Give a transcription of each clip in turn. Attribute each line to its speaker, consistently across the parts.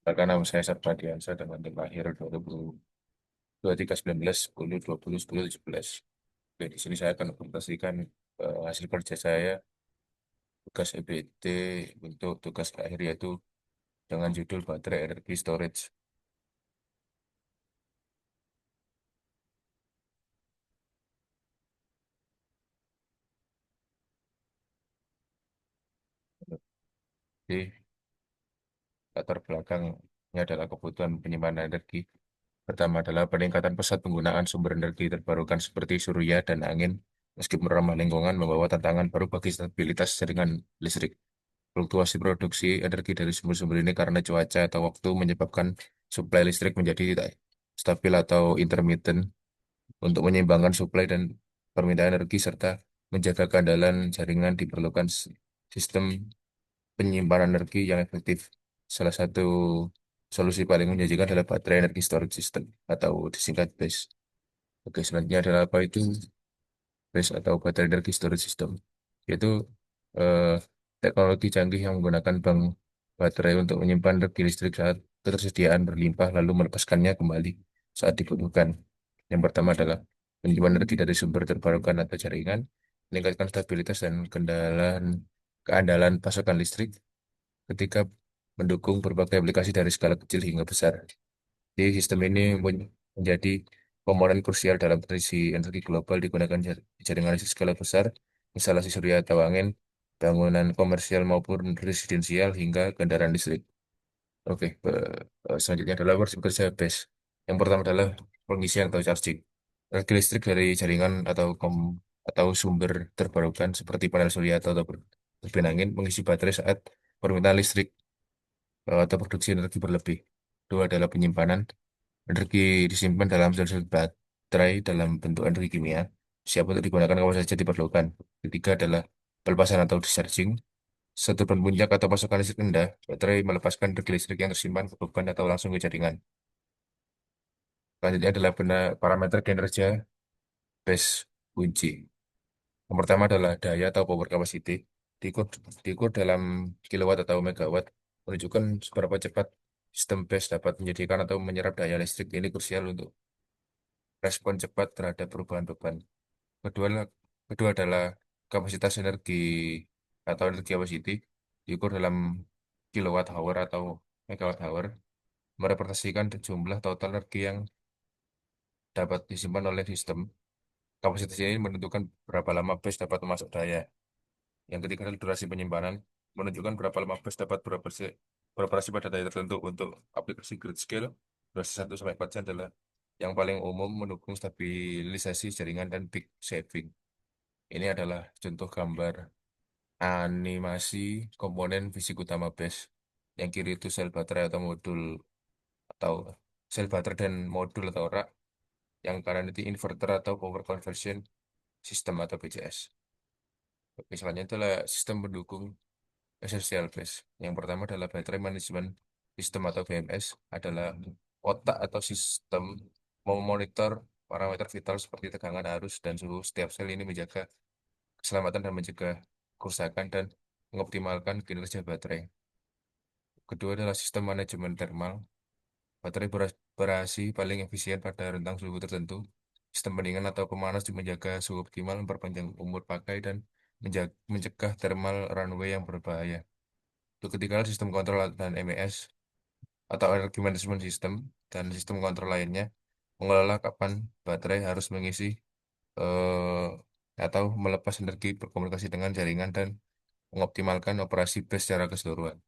Speaker 1: Bahkan nama saya Sarpadiansa dengan tim lahir 2023 19 10 20 10 17. Oke, di sini saya akan presentasikan hasil kerja saya tugas EBT untuk tugas akhir yaitu dengan judul baterai energi storage. Jadi latar belakangnya adalah kebutuhan penyimpanan energi. Pertama adalah peningkatan pesat penggunaan sumber energi terbarukan seperti surya dan angin. Meskipun ramah lingkungan, membawa tantangan baru bagi stabilitas jaringan listrik. Fluktuasi produksi energi dari sumber-sumber ini karena cuaca atau waktu menyebabkan suplai listrik menjadi tidak stabil atau intermittent. Untuk menyeimbangkan suplai dan permintaan energi serta menjaga keandalan jaringan diperlukan sistem penyimpanan energi yang efektif. Salah satu solusi paling menjanjikan adalah baterai energi storage system atau disingkat BESS. Oke, selanjutnya adalah apa itu BESS atau baterai energi storage system? Yaitu eh, teknologi canggih yang menggunakan bank baterai untuk menyimpan energi listrik saat ketersediaan berlimpah lalu melepaskannya kembali saat dibutuhkan. Yang pertama adalah menyimpan energi dari sumber terbarukan atau jaringan, meningkatkan stabilitas dan keandalan pasokan listrik ketika mendukung berbagai aplikasi dari skala kecil hingga besar. Jadi sistem ini menjadi komponen krusial dalam transisi energi global digunakan jaringan listrik skala besar, instalasi surya atau angin, bangunan komersial maupun residensial hingga kendaraan listrik. Oke, selanjutnya adalah versi kerja BESS. Yang pertama adalah pengisian atau charging. Energi listrik dari jaringan atau sumber terbarukan seperti panel surya atau turbin angin mengisi baterai saat permintaan listrik atau produksi energi berlebih. Kedua adalah penyimpanan. Energi disimpan dalam sel-sel baterai dalam bentuk energi kimia, siap untuk digunakan kapan saja diperlukan. Ketiga adalah pelepasan atau discharging. Setelah puncak atau pasokan listrik rendah, baterai melepaskan energi listrik yang tersimpan ke beban atau langsung ke jaringan. Selanjutnya adalah parameter kinerja base kunci. Yang pertama adalah daya atau power capacity. Diukur dalam kilowatt atau megawatt, menunjukkan seberapa cepat sistem base dapat menyediakan atau menyerap daya listrik. Ini krusial untuk respon cepat terhadap perubahan beban. Kedua, kedua adalah kapasitas energi atau energi capacity diukur dalam kilowatt hour atau megawatt hour, merepresentasikan jumlah total energi yang dapat disimpan oleh sistem. Kapasitas ini menentukan berapa lama bus dapat memasok daya. Yang ketiga adalah durasi penyimpanan, menunjukkan berapa lama bus dapat beroperasi pada daya tertentu. Untuk aplikasi grid scale, durasi 1 sampai 4 jam adalah yang paling umum mendukung stabilisasi jaringan dan peak saving. Ini adalah contoh gambar animasi komponen fisik utama BESS. Yang kiri itu sel baterai atau modul atau sel baterai dan modul atau rak. Yang kanan itu inverter atau power conversion system atau BCS. Oke, selanjutnya adalah sistem pendukung esensial BESS. Yang pertama adalah baterai management system atau BMS adalah otak atau sistem memonitor parameter vital seperti tegangan arus dan suhu setiap sel ini menjaga keselamatan dan mencegah kerusakan dan mengoptimalkan kinerja baterai. Kedua adalah sistem manajemen thermal. Baterai beroperasi paling efisien pada rentang suhu tertentu. Sistem pendinginan atau pemanas menjaga suhu optimal, memperpanjang umur pakai, dan mencegah thermal runaway yang berbahaya. Untuk ketiga, sistem kontrol dan MES atau Energy Management System dan sistem kontrol lainnya mengelola kapan baterai harus mengisi eh, atau melepas energi berkomunikasi dengan jaringan dan mengoptimalkan operasi BESS secara keseluruhan.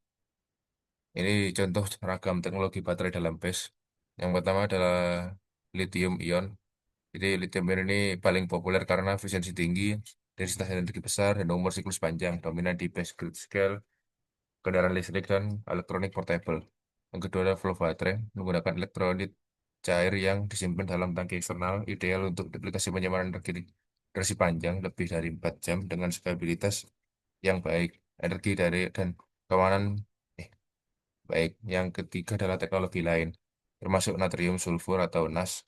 Speaker 1: Ini contoh ragam teknologi baterai dalam BESS. Yang pertama adalah lithium ion. Jadi lithium ion ini paling populer karena efisiensi tinggi, densitas energi besar, dan umur siklus panjang, dominan di BESS grid scale, kendaraan listrik, dan elektronik portable. Yang kedua adalah flow baterai, menggunakan elektrolit cair yang disimpan dalam tangki eksternal, ideal untuk aplikasi penyimpanan energi durasi panjang, lebih dari 4 jam, dengan stabilitas yang baik, energi dari dan keamanan eh, baik. Yang ketiga adalah teknologi lain, termasuk natrium sulfur atau NAS,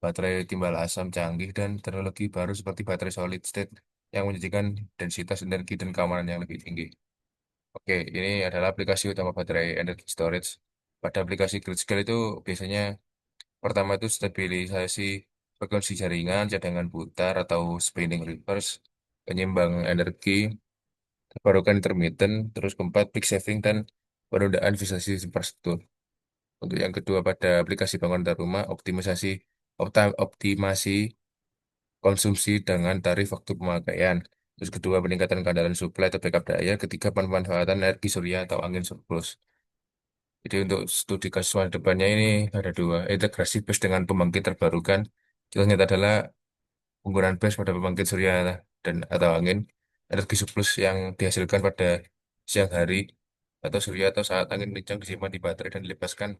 Speaker 1: baterai timbal asam canggih, dan teknologi baru seperti baterai solid state yang menjanjikan densitas energi dan keamanan yang lebih tinggi. Oke, ini adalah aplikasi utama baterai energi storage. Pada aplikasi grid scale itu biasanya pertama itu stabilisasi frekuensi jaringan, cadangan putar atau spinning reverse, penyeimbang energi, terbarukan intermittent, terus keempat peak saving dan penundaan investasi infrastruktur. Untuk yang kedua pada aplikasi bangunan dan rumah, optimasi konsumsi dengan tarif waktu pemakaian. Terus kedua, peningkatan keandalan suplai atau backup daya. Ketiga, pemanfaatan energi surya atau angin surplus. Jadi untuk studi kasus masa depannya ini ada dua, integrasi BESS dengan pembangkit terbarukan. Contohnya adalah penggunaan BESS pada pembangkit surya dan atau angin, energi surplus yang dihasilkan pada siang hari atau surya atau saat angin kencang disimpan di baterai dan dilepaskan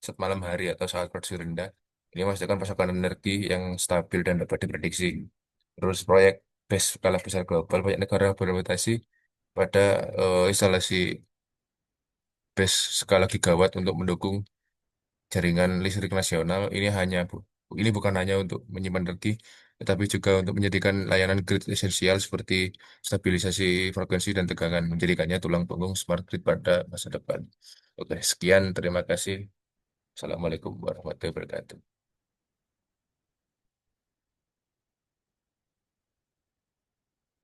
Speaker 1: saat malam hari atau saat produksi rendah. Ini memastikan pasokan energi yang stabil dan dapat diprediksi. Terus proyek BESS skala besar global, banyak negara berorientasi pada instalasi BESS skala gigawatt untuk mendukung jaringan listrik nasional. Ini bukan hanya untuk menyimpan energi, tetapi juga untuk menjadikan layanan grid esensial seperti stabilisasi frekuensi dan tegangan, menjadikannya tulang punggung smart grid pada masa depan. Oke, sekian. Terima kasih. Assalamualaikum warahmatullahi wabarakatuh.